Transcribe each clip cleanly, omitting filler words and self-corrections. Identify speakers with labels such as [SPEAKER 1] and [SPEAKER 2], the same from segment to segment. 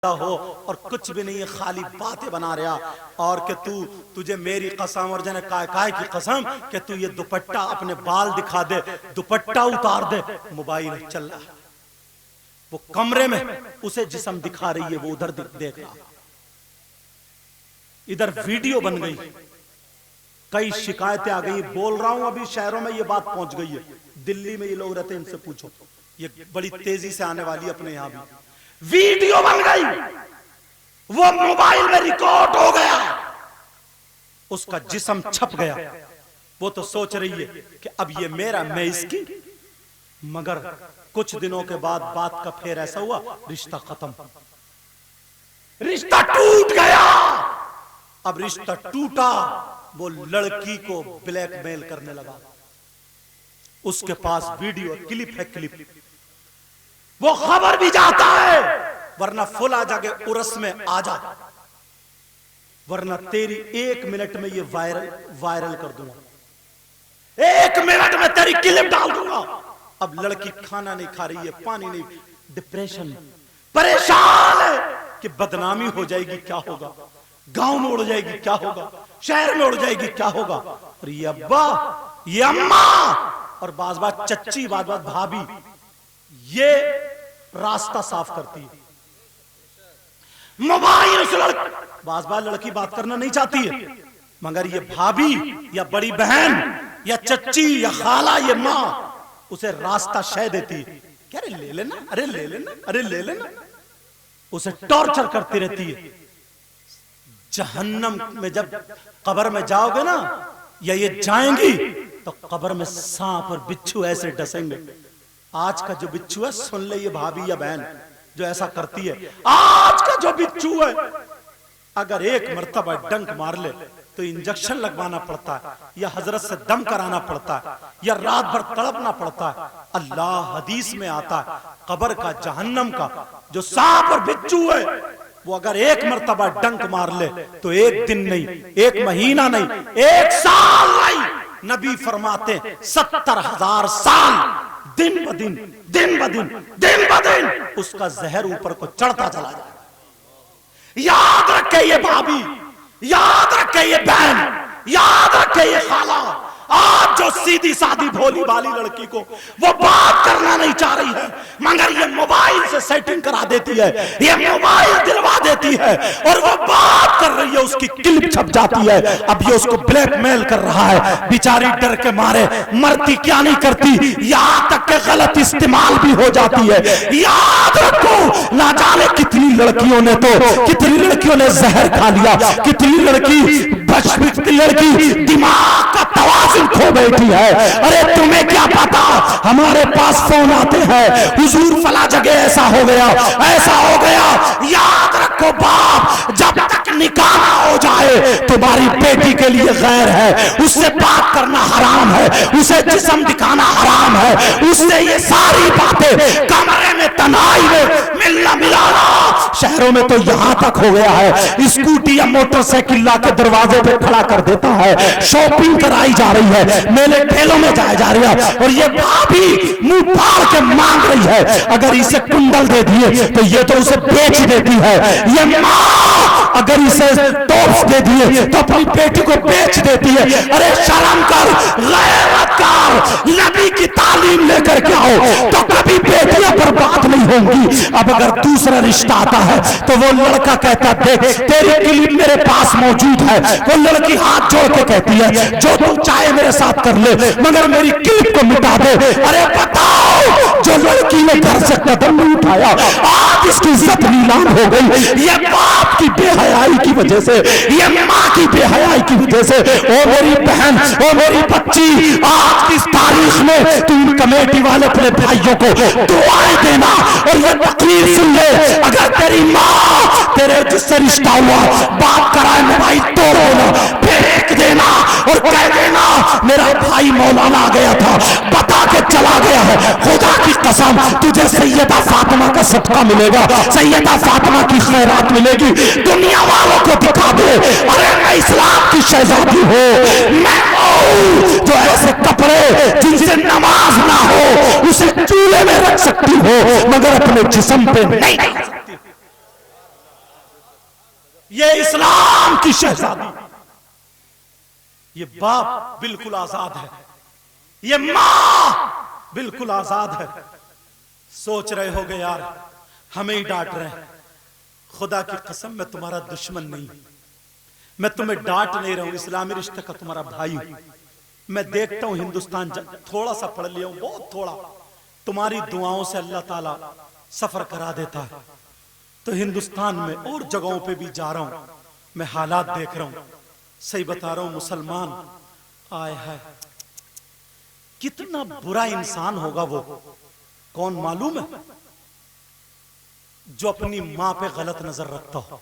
[SPEAKER 1] हो और कुछ भी नहीं है, खाली बातें बना रहा और कि तुझे मेरी कसम और जने काय की कसम कि तू ये दुपट्टा अपने बाल दिखा दे, दुपट्टा उतार दे। मोबाइल चल रहा है, वो कमरे में उसे जिस्म दिखा रही है, वो उधर देख रहा, इधर वीडियो बन गई, कई शिकायतें आ गई। बोल रहा हूं अभी शहरों में ये बात पहुंच गई है, दिल्ली में ये लोग रहते हैं, इनसे पूछो, ये बड़ी तेजी से आने वाली है अपने यहां भी। वीडियो बन गई, वो मोबाइल में रिकॉर्ड हो गया, उसका जिस्म छप गया। वो तो सोच रही है कि अब ये मेरा, मैं इसकी, मगर कुछ दिनों के बाद बात का फेर ऐसा हुआ, रिश्ता खत्म, रिश्ता टूट गया। अब रिश्ता टूटा, वो लड़की को ब्लैकमेल करने लगा, उसके पास वीडियो क्लिप है, क्लिप, वो खबर भी जाता है, वरना फुल आ जाके उरस में आ जा, वरना तेरी 1 मिनट में ये वायरल कर दूंगा, 1 मिनट में तेरी क्लिप डाल दूंगा। अब लड़की खाना नहीं खा रही है, पानी नहीं, डिप्रेशन, परेशान है कि बदनामी हो जाएगी, क्या होगा, गांव में उड़ जाएगी, क्या होगा, शहर में उड़ जाएगी, क्या होगा। और ये अब्बा, ये अम्मा, और बाज बात चच्ची, बाज बात भाभी, ये रास्ता साफ करती है। मोबाइल से बाज बात लड़की बात करना नहीं चाहती है, मगर ये भाभी या बड़ी बहन या चच्ची या खाला, ये माँ उसे रास्ता शह देती है, क्या अरे ले लेना, अरे ले लेना, अरे ले लेना, उसे टॉर्चर करती रहती है। जहन्नम में जब कब्र में जाओगे ना, या ये जाएंगी, तो कब्र में सांप और बिच्छू ऐसे डसेंगे। आज का जो बिच्छू है, सुन ले ये भाभी या बहन जो ऐसा करती है, आज का जो बिच्छू है, अगर एक मर्तबा डंक मार ले तो इंजेक्शन लगवाना पड़ता है, या हजरत से दम कराना पड़ता है, या रात भर तड़पना पड़ता है। अल्लाह हदीस में आता है, कब्र का, जहन्नम का जो सांप और बिच्छू है, वो अगर एक मर्तबा डंक मार ले तो 1 दिन नहीं, 1 महीना नहीं, 1 साल नहीं, नबी फरमाते 70,000 साल दिन ब दिन, दिन ब दिन, दिन ब दिन उसका जहर ऊपर को चढ़ता चला जाए। याद रखे ये भाभी, याद रखे ये बहन, याद रखे ये खाला। आज जो सीधी सादी भोली भाली लड़की को वो बात करना नहीं चाह रही है, मगर ये मोबाइल से सेटिंग करा देती है, ये मोबाइल दिलवा देती है, और वो बात कर रही है, उसकी क्लिप छप जाती है। अब ये उसको ब्लैकमेल कर रहा है, बेचारी डर के मारे मरती क्या नहीं करती, यहां तक के गलत इस्तेमाल भी हो जाती है। याद रखो, ना जाने कितनी लड़कियों ने, तो कितनी लड़कियों ने जहर खा लिया, कितनी लड़की दिमाग का तवाज़ुन खो बैठी है। अरे तुम्हें क्या पता, हमारे पास फोन आते हैं, हुजूर फला जगह ऐसा हो गया, ऐसा हो गया। याद रखो बाप, जब तक निकाह ना हो जाए तुम्हारी बेटी के लिए गैर है, उससे बात करना हराम है, उसे जिस्म दिखाना हराम है, उससे ये सारी बातें कमरे में, तन्हाई में मिलना मिलाना। शहरों में तो यहां तक हो गया है, स्कूटी या मोटरसाइकिल ला के दरवाजे पे खड़ा कर देता है, शॉपिंग कराई जा रही है, मेले ठेलों में जाया जा रही है, और ये भाभी मुंह फाड़ के मांग रही है, अगर इसे कुंडल दे दिए तो ये तो उसे बेच देती है, ये माँ अगर इसे टॉप्स दे दिए तो अपनी बेटी को बेच देती है। अरे शर्म कर, गैरत कर, नबी की तालीम लेकर के आओ तो कभी बेटियां बर्बाद नहीं होंगी। अब अगर दूसरा रिश्ता आता है तो वो लड़का कहता, देख तेरी क्लिप मेरे पास मौजूद है, वो लड़की हाथ जोड़ के कहती है, जो तुम चाहे मेरे साथ कर ले, मगर मेरी क्लिप को मिटा दे। अरे बताओ, जो लड़की ने घर से कदम नहीं उठाया, आज इसकी इज्जत नीलाम हो गई। ये बाप की बेहयाई की वजह से, ये माँ की बेहयाई की वजह से। ओ मेरी बहन, ओ मेरी बच्ची, आज की तारीख में तुम कमेटी वाले अपने भाइयों को दुआएं देना, और ये तकरीर सुन ले, अगर तेरी माँ तेरे जिससे रिश्ता हुआ बात कराए, मोबाइल तोड़ देना, फेंक देना, और कह देना मेरा भाई मौलाना आ गया था, बता के चला गया है, खुदा की कसम तुझे सैयदा फातिमा का सदका मिलेगा, सैयदा फातिमा की खैरात मिलेगी, दुनिया वालों को दिखा दे, अरे मैं इस्लाम की शहजादी हूँ, मैं जो ऐसे कपड़े जिनसे नमाज ना हो उसे चूल्हे में रख सकती हो, मगर अपने जिस्म पे नहीं रख सकती। ये इस्लाम की शहजादी, ये बाप बिल्कुल आजाद है, ये मां बिल्कुल आजाद है। सोच रहे होगे यार हमें ही डांट रहे हैं। खुदा की कसम मैं तुम्हारा दुश्मन नहीं, मैं तुम्हें डांट नहीं रहा हूं, इस्लामी रिश्ते का तुम्हारा भाई हूं। मैं देखता हूं हिंदुस्तान थोड़ा सा पढ़ लिया हूं, बहुत थोड़ा, तुम्हारी दुआओं से अल्लाह ताला सफर करा देता है। तो हिंदुस्तान में और जगहों पे भी जा रहा हूं, मैं हालात देख रहा हूं। सही बता रहा हूं, मुसलमान आए है, कितना बुरा इंसान होगा वो, कौन मालूम है? जो अपनी मां पे गलत नजर रखता हो।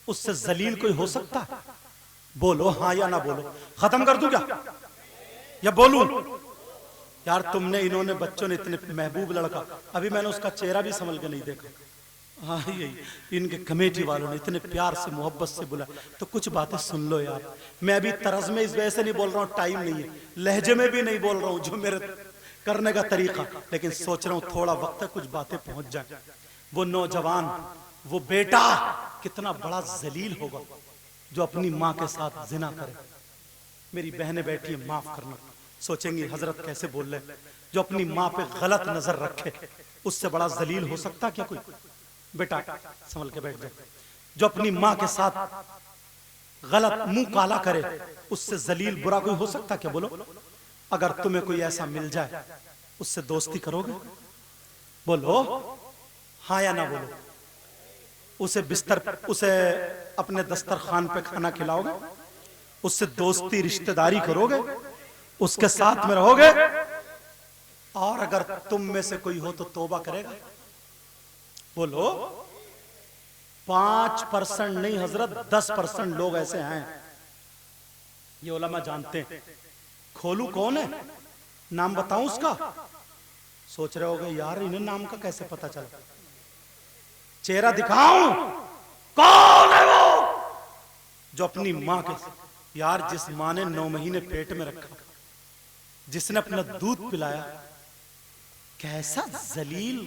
[SPEAKER 1] उससे जलील कोई हो सकता है? बोलो हाँ या ना बोलो। खत्म कर दूं क्या या बोलूं? यार तुमने, इन्होंने, बच्चों ने इतने महबूब लड़का, अभी मैंने उसका चेहरा भी संभल के नहीं देखा। हाँ यही इनके कमेटी वालों ने इतने प्यार से मोहब्बत से बोला, तो कुछ बातें सुन लो यार। मैं अभी तरज में इस वजह से नहीं बोल रहा हूँ, टाइम नहीं है, लहजे में भी नहीं बोल रहा हूँ जो मेरे करने का तरीका, लेकिन सोच रहा हूँ थोड़ा वक्त कुछ बातें पहुंच जाए। वो नौजवान, वो बेटा कितना बड़ा जलील होगा जो अपनी माँ के साथ जिना करे। मेरी बहनें बैठी है, माफ करना, सोचेंगी हजरत कैसे बोल रहे। जो अपनी माँ पे गलत नजर रखे, उससे बड़ा जलील हो सकता क्या कोई? बेटा संभल के बैठ जाए। जो अपनी माँ के साथ गलत मुंह काला करे, उससे जलील बुरा कोई हो सकता क्या? बोलो। अगर तुम्हें कोई ऐसा मिल जाए, उससे दोस्ती करोगे? बोलो हाँ या ना बोलो। उसे अपने दस्तरखान पे खाना खिलाओगे? उससे दोस्ती रिश्तेदारी करोगे? उसके साथ में रहोगे? और अगर तुम में से कोई हो तो तौबा करेगा? बोलो। 5% नहीं हजरत, 10% लोग ऐसे हैं, ये उलमा जानते हैं। खोलू कौन है, नाम बताऊं उसका? सोच रहे होगे यार इन्हें नाम का कैसे पता चला? चेहरा दिखाऊं? कौन है वो जो अपनी मां के, यार जिस मां ने 9 महीने पेट में रखा, जिसने अपना दूध पिलाया, कैसा जलील,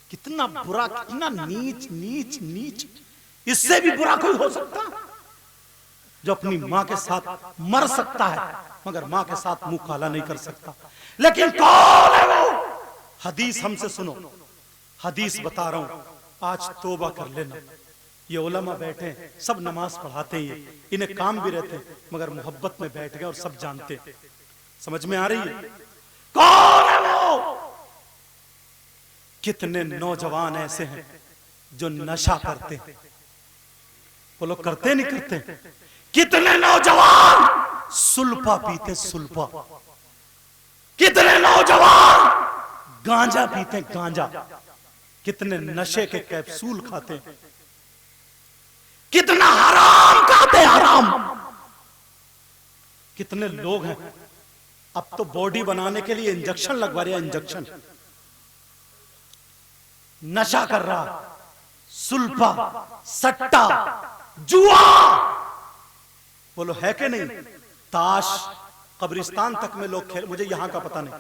[SPEAKER 1] कितना बुरा, कितना नीच नीच नीच, इससे भी बुरा कोई हो सकता? जो अपनी मां के साथ मर सकता है मगर मां के साथ मुंह काला नहीं कर सकता। लेकिन कौन है वो? हदीस हमसे सुनो, हदीस बता रहा हूं, आज तौबा कर लेना। ये उलमा बैठे हैं, सब नमाज पढ़ाते हैं, इन्हें काम भी रहते हैं, मगर मोहब्बत में बैठ गए और सब जानते हैं। समझ में आ रही है? कौन है वो? कितने नौजवान ऐसे हैं जो नशा करते हैं? बोलो करते नहीं करते? कितने नौजवान सुल्फा पीते, सुल्फा। कितने नौजवान गांजा पीते, गांजा। कितने नशे के कैप्सूल खाते हैं, कितना हराम खाते, हराम। कितने लोग हैं अब तो बॉडी बनाने के लिए इंजेक्शन लगवा रहे हैं, इंजेक्शन। नशा कर रहा, सुल्फा, सट्टा, जुआ। बोलो है कि नहीं? ताश, कब्रिस्तान तक में लोग खेल, मुझे यहां का पता नहीं।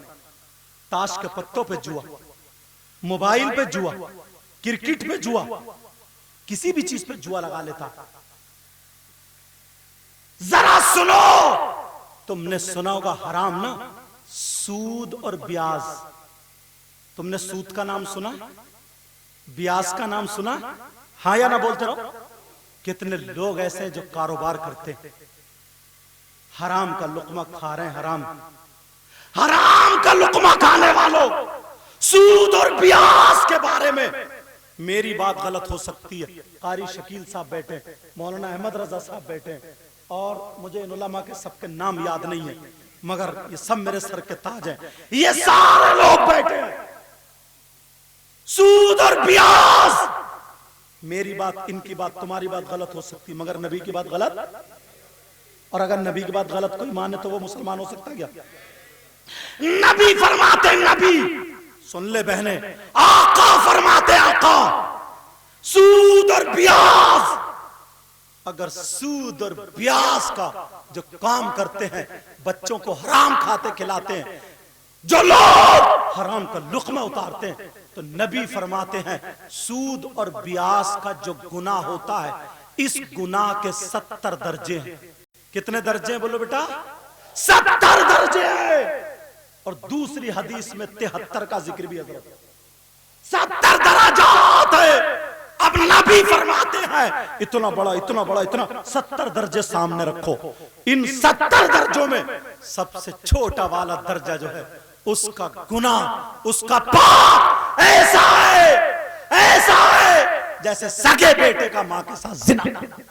[SPEAKER 1] ताश के पत्तों पे जुआ, मोबाइल पे जुआ, क्रिकेट पे जुआ, किसी भी चीज पे जुआ लगा लेता। जरा सुनो, तुमने सुना होगा हराम ना, सूद और ब्याज। तुमने सूद का नाम सुना, ब्याज का नाम सुना? हाँ या ना बोलते रहो। कितने लोग ऐसे हैं जो कारोबार करते हैं, हराम का लुकमा खा रहे हैं। हराम, हराम का लुकमा खाने वालों, सूद और ब्याज के बारे में मेरी बात गलत हो सकती है। कारी शकील साहब बैठे, मौलाना अहमद रजा साहब बैठे, और मुझे इन उलमा के सबके नाम याद नहीं है, मगर ये सब मेरे सर के ताज हैं। ये सारे लोग बैठे हैं, सूद और ब्याज। मेरी बात, इनकी बात, तुम्हारी बात गलत हो सकती, मगर नबी की बात गलत। और अगर नबी की बात गलत कोई माने तो वो मुसलमान हो सकता क्या? नबी फरमाते, नबी सुन ले बहने, आका फरमाते, आका, सूद और ब्याज। अगर सूद और ब्याज का जो काम करते हैं, बच्चों को हराम खाते खिलाते हैं, जो लोग हराम का लुकमा उतारते हैं, तो तो नबी फरमाते हैं सूद और ब्याज का जो गुनाह होता है, इस गुनाह के 70 दर्जे हैं। कितने दर्जे हैं बोलो बेटा? 70 दर्जे हैं। और दूसरी हदीस में 73 का जिक्र भी है। 70 दराजात है। अब नबी फरमाते हैं इतना बड़ा इतना बड़ा इतना 70 दर्जे सामने रखो। इन 70 दर्जों में सबसे छोटा वाला दर्जा जो है, उसका गुनाह, उसका पाप ऐसा है जैसे सगे बेटे का मां के साथ जिना।